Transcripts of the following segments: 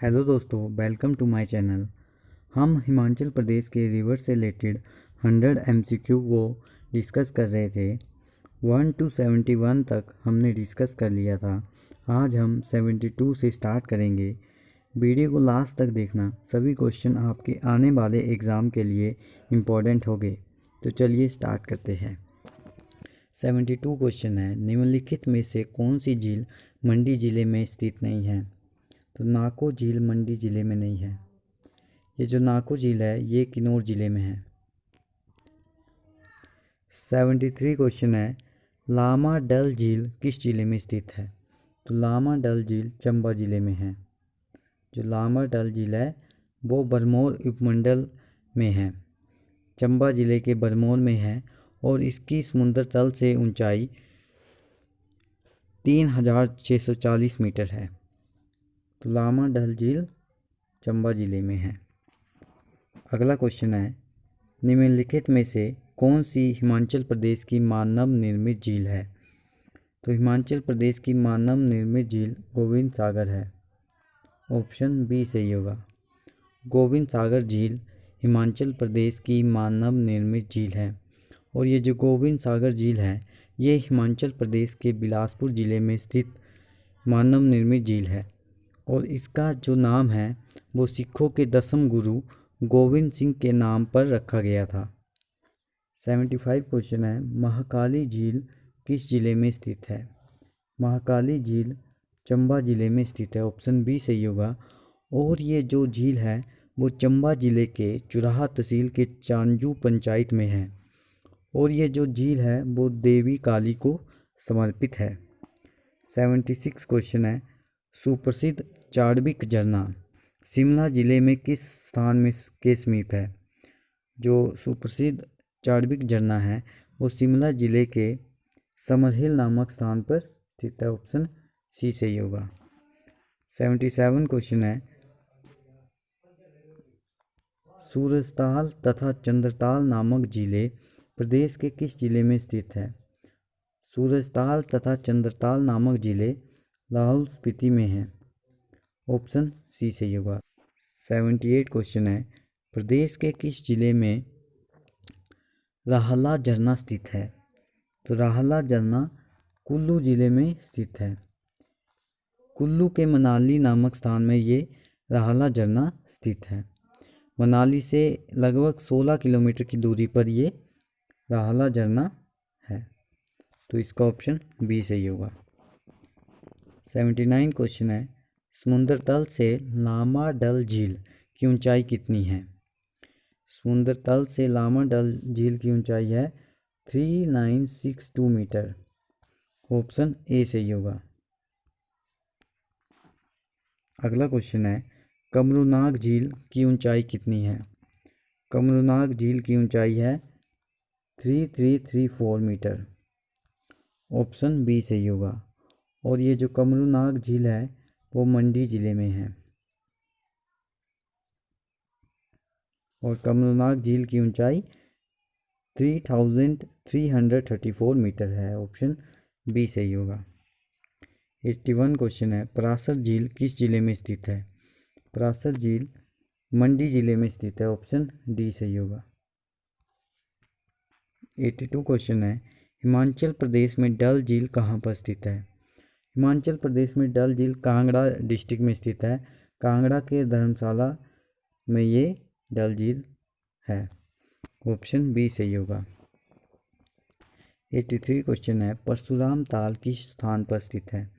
Hello दोस्तों, welcome to my channel. हम हिमाचल प्रदेश के रिवर से रिलेटेड 100 MCQ को डिस्कस कर रहे थे। 1 to 71 तक हमने डिस्कस कर लिया था। आज हम 72 से स्टार्ट करेंगे। वीडियो को लास्ट तक देखना, सभी क्वेश्चन आपके आने वाले एग्ज़ाम के लिए इम्पोर्टेंट होंगे। तो चलिए स्टार्ट करते हैं। 72 क्वेश्चन है, निम्नलिखित में से कौन सी झील मंडी ज़िले में स्थित नहीं है? तो नाको झील मंडी ज़िले में नहीं है। ये जो नाको झील है ये किन्नौर ज़िले में है। 73 क्वेश्चन है, लामा डल झील किस ज़िले में स्थित है? तो लामा डल झील चंबा ज़िले में है। जो लामा डल झील है वो बरमौर उपमंडल में है, चंबा ज़िले के बरमौर में है और इसकी समुद्र तल से ऊंचाई 3640 मीटर है। तो लामा डल झील चंबा ज़िले में है। अगला क्वेश्चन है, निम्नलिखित में से कौन सी हिमाचल प्रदेश की मानव निर्मित झील है? तो हिमाचल प्रदेश की मानव निर्मित झील गोविंद सागर है। ऑप्शन बी सही होगा। गोविंद सागर झील हिमाचल प्रदेश की मानव निर्मित झील है और ये जो गोविंद सागर झील है ये हिमाचल प्रदेश के बिलासपुर ज़िले में स्थित मानव निर्मित झील है और इसका जो नाम है वो सिखों के 10वें गुरु गोविंद सिंह के नाम पर रखा गया था। 75 क्वेश्चन है, महाकाली झील किस ज़िले में स्थित है? महाकाली झील चंबा ज़िले में स्थित है। ऑप्शन बी सही होगा। और ये जो झील है वो चंबा ज़िले के चुराहा तहसील के चांजू पंचायत में है और ये जो झील है वो देवी काली को समर्पित है। 76 क्वेश्चन है, सुप्रसिद्ध चार्विक झरना शिमला ज़िले में किस स्थान में के समीप है? जो सुप्रसिद्ध चार्विक झरना है वो शिमला ज़िले के समरहिल नामक स्थान पर स्थित है। ऑप्शन सी सही होगा। 77 क्वेश्चन है, सूरजताल तथा चंद्रताल नामक झीलें प्रदेश के किस ज़िले में स्थित है? सूरजताल तथा चंद्रताल नामक झीलें लाहौल स्पीति में हैं। ऑप्शन सी सही होगा। 78 क्वेश्चन है, प्रदेश के किस ज़िले में राहला झरना स्थित है? तो राहला झरना कुल्लू ज़िले में स्थित है। कुल्लू के मनाली नामक स्थान में ये राहला झरना स्थित है। मनाली से लगभग 16 किलोमीटर की दूरी पर ये राहला झरना है। तो इसका ऑप्शन बी सही होगा। 79 क्वेश्चन है, समुद्र तल से लामा डल झील की ऊंचाई कितनी है? समुद्र तल से लामा डल झील की ऊंचाई है 3962 मीटर। ऑप्शन ए सही होगा। अगला क्वेश्चन है, कमरूनाग झील की ऊंचाई कितनी है? कमरूनाग झील की ऊंचाई है 3334 मीटर। ऑप्शन बी सही होगा। और ये जो कमरूनाग झील है वो मंडी ज़िले में है और कमरूनाग झील की ऊंचाई 3334 मीटर है। ऑप्शन बी सही होगा। 81 क्वेश्चन है, परासर झील किस ज़िले में स्थित है? परासर झील मंडी ज़िले में स्थित है। ऑप्शन डी सही होगा। 82 क्वेश्चन है, हिमाचल प्रदेश में डल झील कहाँ पर स्थित है? हिमाचल प्रदेश में डल झील कांगड़ा डिस्ट्रिक्ट में स्थित है। कांगड़ा के धर्मशाला में ये डल झील है। ऑप्शन बी सही होगा। 83 क्वेश्चन है, परशुराम ताल किस स्थान पर स्थित है?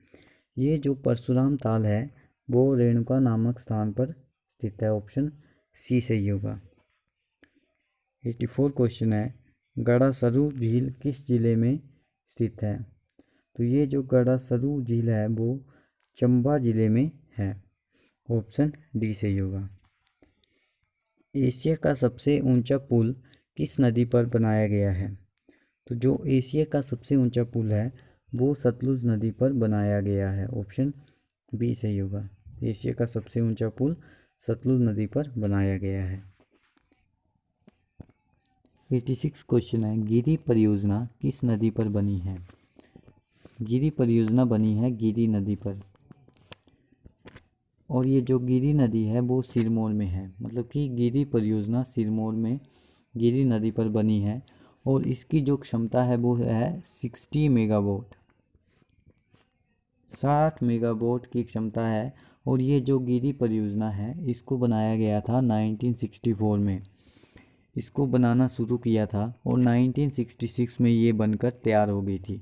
ये जो परशुराम ताल है वो रेणुका नामक स्थान पर स्थित है। ऑप्शन सी सही होगा। 84 क्वेश्चन है, गड़ासरू झील किस ज़िले में स्थित है? तो ये जो गड़ासरू झील है वो चंबा ज़िले में है। ऑप्शन डी सही होगा। एशिया का सबसे ऊंचा पुल किस नदी पर बनाया गया है? तो जो एशिया का सबसे ऊंचा पुल है वो सतलुज नदी पर बनाया गया है। ऑप्शन बी सही होगा। एशिया का सबसे ऊंचा पुल सतलुज नदी पर बनाया गया है। 86 क्वेश्चन है, गिरी परियोजना किस नदी पर बनी है? गिरी परियोजना बनी है गिरी नदी पर। और ये जो गिरि नदी है वो सिरमौर में है, मतलब कि गिरि परियोजना सिरमौर में गिरि नदी पर बनी है और इसकी जो क्षमता है वो है 60 मेगावाट, 60 मेगावाट की क्षमता है। और ये जो गिरि परियोजना है इसको बनाया गया था 1964 में, इसको बनाना शुरू किया था और 1966 में ये बनकर तैयार हो गई थी।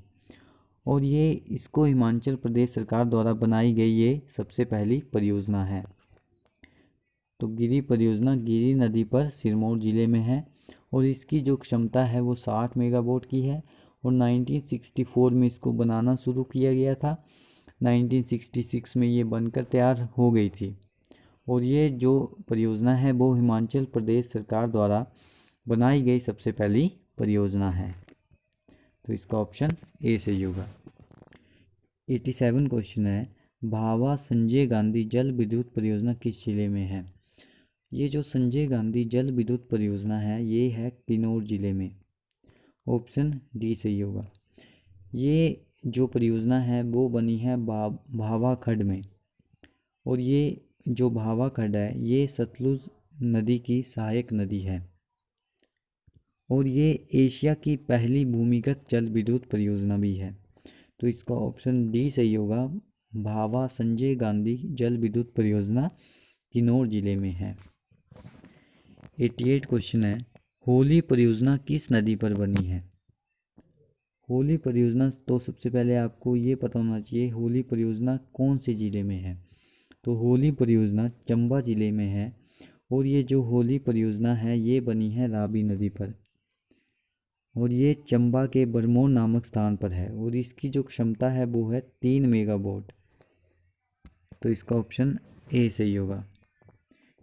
और ये इसको हिमाचल प्रदेश सरकार द्वारा बनाई गई ये सबसे पहली परियोजना है। तो गिरि परियोजना गिरि नदी पर सिरमौर ज़िले में है और इसकी जो क्षमता है वो 60 मेगावाट की है और 1964 में इसको बनाना शुरू किया गया था। 1966 में ये बनकर तैयार हो गई थी और ये जो परियोजना है वो हिमाचल प्रदेश सरकार द्वारा बनाई गई सबसे पहली परियोजना है। तो इसका ऑप्शन ए सही होगा। 87 क्वेश्चन है, भाभा संजय गांधी जल विद्युत परियोजना किस जिले में है? ये जो संजय गांधी जल विद्युत परियोजना है ये है किन्नौर जिले में, ऑप्शन डी सही होगा। ये जो परियोजना है वो बनी है भाभा खड्ड में और ये जो भाभा खड्ड है ये सतलुज नदी की सहायक नदी है और ये एशिया की पहली भूमिगत जल विद्युत परियोजना भी है। तो इसका ऑप्शन डी सही होगा, भाभा संजय गांधी जल विद्युत परियोजना किन्नौर जिले में है। 88 क्वेश्चन है, होली परियोजना किस नदी पर बनी है? होली परियोजना, तो सबसे पहले आपको ये पता होना चाहिए होली परियोजना कौन से ज़िले में है। तो होली परियोजना चंबा ज़िले में है और ये जो होली परियोजना है ये बनी है रावी नदी पर और ये चंबा के बरमोर नामक स्थान पर है और इसकी जो क्षमता है वो है 3 मेगावाट। तो इसका ऑप्शन ए सही होगा।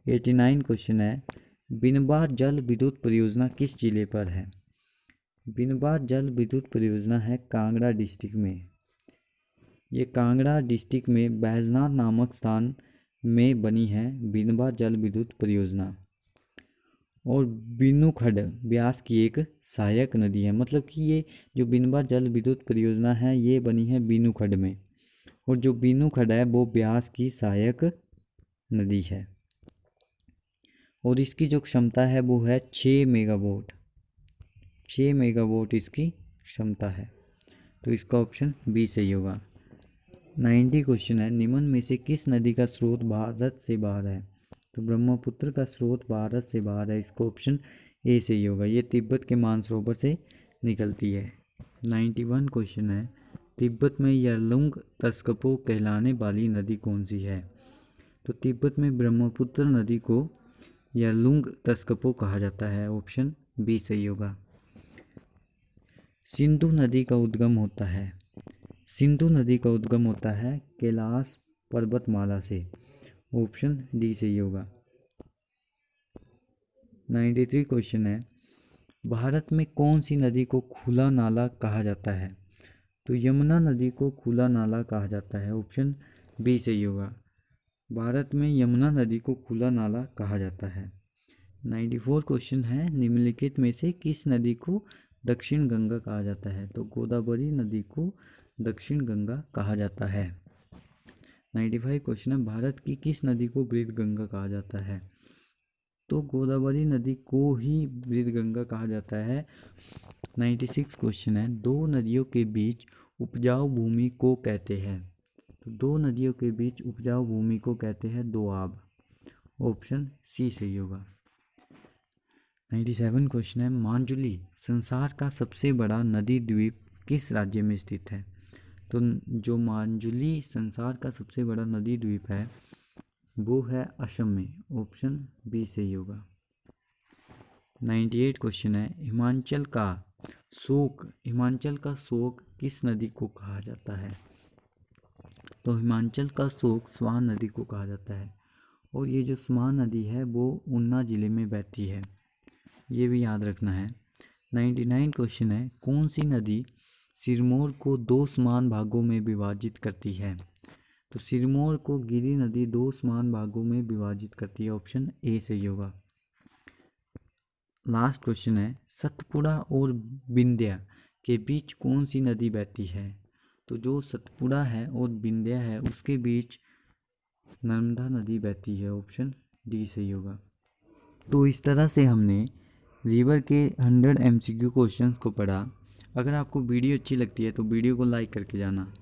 89 क्वेश्चन है, बिनबा जल विद्युत परियोजना किस जिले पर है? बिनबा जल विद्युत परियोजना है कांगड़ा डिस्ट्रिक्ट में। ये कांगड़ा डिस्ट्रिक्ट में बैजनाथ नामक स्थान में बनी है बिनबा जल विद्युत परियोजना और बिन्नू खड्ड ब्यास की एक सहायक नदी है, मतलब कि ये जो बिनबा जल विद्युत परियोजना है ये बनी है बिन्नू खड्ड में और जो बिन्नू खड्ड है वो ब्यास की सहायक नदी है और इसकी जो क्षमता है वो है 6 मेगावाट, 6 मेगावाट इसकी क्षमता है। तो इसका ऑप्शन बी सही होगा। 90 क्वेश्चन है, निम्न में से किस नदी का स्रोत भारत से बाहर है? तो ब्रह्मपुत्र का स्रोत भारत से बाहर है, इसको ऑप्शन ए सही होगा। ये तिब्बत के मानसरोवर से निकलती है। 91 क्वेश्चन है, तिब्बत में यरलुंग तस्कपो कहलाने वाली नदी कौन सी है? तो तिब्बत में ब्रह्मपुत्र नदी को यरलुंग तस्कपो कहा जाता है, ऑप्शन बी सही होगा। सिंधु नदी का उद्गम होता है, सिंधु नदी का उद्गम होता है कैलाश पर्वतमाला से, ऑप्शन डी सही होगा। 93 क्वेश्चन है, भारत में कौन सी नदी को खुला नाला कहा जाता है? तो यमुना नदी को खुला नाला कहा जाता है, ऑप्शन बी सही होगा। भारत में यमुना नदी को खुला नाला कहा जाता है। 94 क्वेश्चन है, निम्नलिखित में से किस नदी को दक्षिण गंगा कहा जाता है? तो गोदावरी नदी को दक्षिण गंगा कहा जाता है। 95 क्वेश्चन है, भारत की किस नदी को वृद्ध गंगा कहा जाता है? तो गोदावरी नदी को ही वृद्ध गंगा कहा जाता है। 96 क्वेश्चन है, दो नदियों के बीच उपजाऊ भूमि को कहते हैं? तो दो नदियों के बीच उपजाऊ भूमि को कहते हैं दोआब, ऑप्शन सी सही होगा। 97 क्वेश्चन है, मांजुली संसार का सबसे बड़ा नदी द्वीप किस राज्य में स्थित है? तो जो मांजुली संसार का सबसे बड़ा नदी द्वीप है वो है असम में, ऑप्शन बी सही होगा। 98 क्वेश्चन है, हिमाचल का शोक किस नदी को कहा जाता है? तो हिमाचल का शोक स्वान नदी को कहा जाता है और ये जो स्वान नदी है वो ऊना जिले में बहती है, ये भी याद रखना है। 99 क्वेश्चन है, कौन सी नदी सिरमौर को दो समान भागों में विभाजित करती है? तो सिरमौर को गिरि नदी दो समान भागों में विभाजित करती है, ऑप्शन ए सही होगा। लास्ट क्वेश्चन है, सतपुड़ा और विंध्या के बीच कौन सी नदी बहती है? तो जो सतपुड़ा है और विंध्या है उसके बीच नर्मदा नदी बहती है, ऑप्शन डी सही होगा। तो इस तरह से हमने रिवर के 100 MCQ क्वेश्चंस को पढ़ा। अगर आपको वीडियो अच्छी लगती है तो वीडियो को लाइक करके जाना।